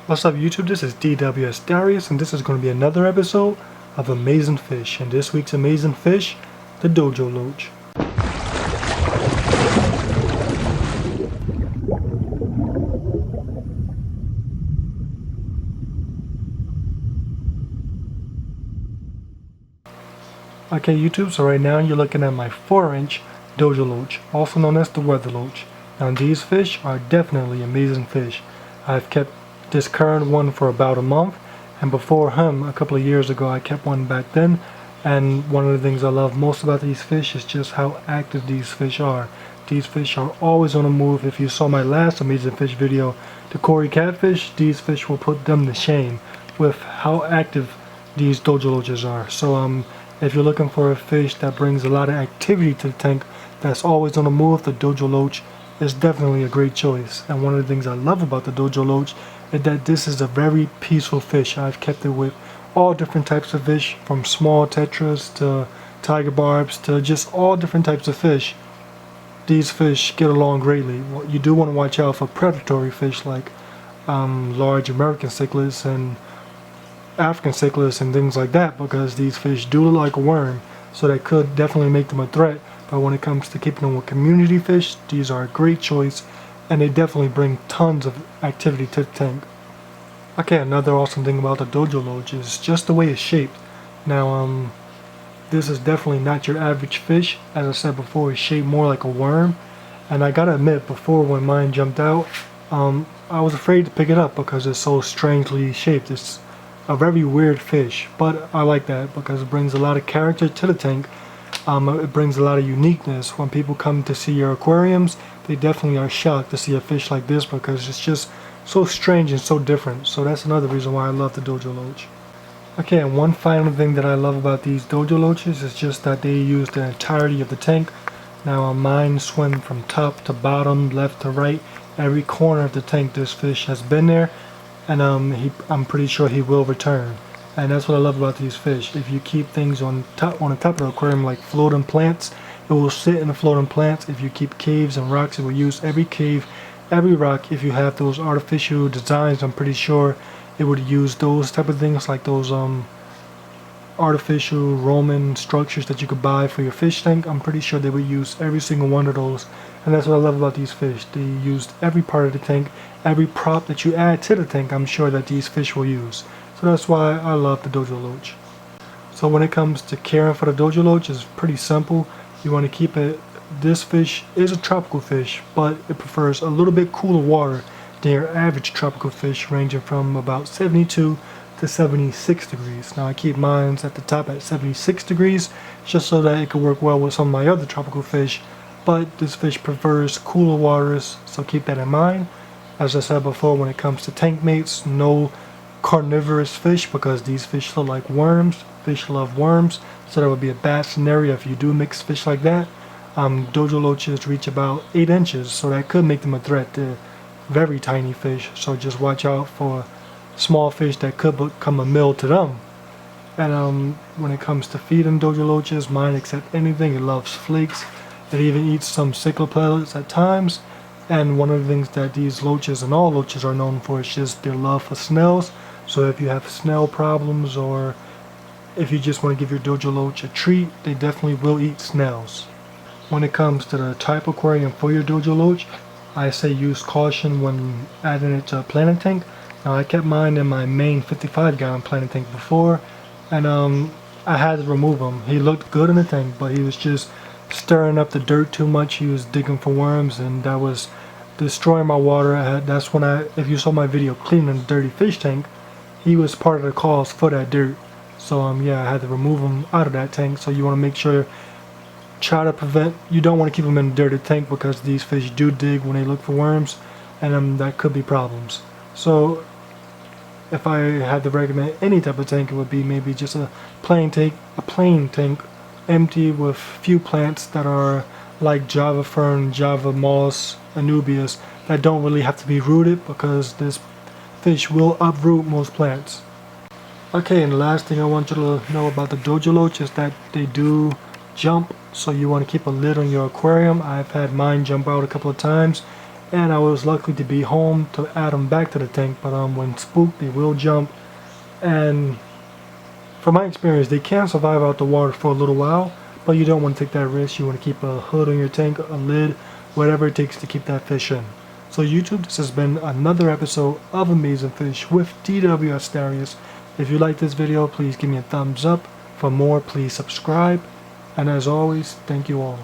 What's up YouTube, this is DWS Darius and this is going to be another episode of Amazing Fish, and this week's amazing fish, the Dojo Loach. Okay YouTube, so right now you're looking at my 4-inch Dojo Loach, also known as the Weather Loach. Now these fish are definitely amazing fish. I've kept this current one for about a month, and before him a couple of years ago I kept one back then. And one of the things I love most about these fish is just how active these fish are. These fish are always on the move. If you saw my last amazing fish video, the Cory catfish, these fish will put them to shame with how active these Dojo Loaches are. So if you're looking for a fish that brings a lot of activity to the tank, that's always on the move, the Dojo Loach is definitely a great choice. And one of the things I love about the Dojo Loach is that this is a very peaceful fish. I've kept it with all different types of fish, from small tetras to tiger barbs to just all different types of fish. These fish get along greatly. Well, you do want to watch out for predatory fish like large American cichlids and African cichlids and things like that, because these fish do look like a worm, so that could definitely make them a threat. But when it comes to keeping them with community fish, these are a great choice, and they definitely bring tons of activity to the tank. Okay, another awesome thing about the Dojo Loach is just the way it's shaped. Now this is definitely not your average fish. As I said before, it's shaped more like a worm, and I gotta admit, before when mine jumped out, I was afraid to pick it up because it's so strangely shaped. It's a very weird fish, but I like that because it brings a lot of character to the tank. It brings a lot of uniqueness. When people come to see your aquariums, they definitely are shocked to see a fish like this because it's just so strange and so different. So that's another reason why I love the Dojo Loach. Okay, and one final thing that I love about these Dojo Loaches is just that they use the entirety of the tank. Now mine swim from top to bottom, left to right. Every corner of the tank this fish has been there, and I'm pretty sure he will return. And that's what I love about these fish. If you keep things on the top of the aquarium, like floating plants, it will sit in the floating plants. If you keep caves and rocks, it will use every cave, every rock. If you have those artificial designs, I'm pretty sure it would use those type of things, like those artificial Roman structures that you could buy for your fish tank. I'm pretty sure they would use every single one of those. And that's what I love about these fish. They used every part of the tank, every prop that you add to the tank, I'm sure that these fish will use. So that's why I love the Dojo Loach. So when it comes to caring for the Dojo Loach, it's pretty simple. You want to keep it, this fish is a tropical fish, but it prefers a little bit cooler water than your average tropical fish, ranging from about 72 to 76 degrees. Now I keep mine at the top at 76 degrees just so that it could work well with some of my other tropical fish, but this fish prefers cooler waters, so keep that in mind. As I said before, when it comes to tank mates, no carnivorous fish, because these fish look like worms. Fish love worms, so that would be a bad scenario if you do mix fish like that. Dojo Loaches reach about 8 inches, so that could make them a threat to very tiny fish. So just watch out for small fish that could become a meal to them. And when it comes to feeding Dojo Loaches, mine accept anything. It loves flakes. It even eats some cichlid pellets at times. And one of the things that these loaches and all loaches are known for is just their love for snails. So if you have snail problems, or if you just want to give your Dojo Loach a treat, they definitely will eat snails. When it comes to the type of aquarium for your Dojo Loach, I say use caution when adding it to a planting tank. Now I kept mine in my main 55-gallon planting tank before, and I had to remove him. He looked good in the tank, but he was just stirring up the dirt too much. He was digging for worms, and that was destroying my water. That's when if you saw my video cleaning the dirty fish tank, he was part of the cause for that dirt. So yeah, I had to remove him out of that tank. So you want to make sure, try to prevent, you don't want to keep them in a dirty tank, because these fish do dig when they look for worms, and that could be problems. So if I had to recommend any type of tank, it would be maybe just a plain tank, empty with few plants that are like Java fern, Java moss, Anubias, that don't really have to be rooted, because this fish will uproot most plants. Okay, and the last thing I want you to know about the Dojo Loach is that they do jump, so you want to keep a lid on your aquarium. I've had mine jump out a couple of times, and I was lucky to be home to add them back to the tank. But when spooked, they will jump, and from my experience, they can survive out the water for a little while, but you don't want to take that risk. You want to keep a hood on your tank, a lid, whatever it takes to keep that fish in. So YouTube, this has been another episode of Amazing Fish with DW Astarius. If you like this video, please give me a thumbs up. For more, please subscribe. And as always, thank you all.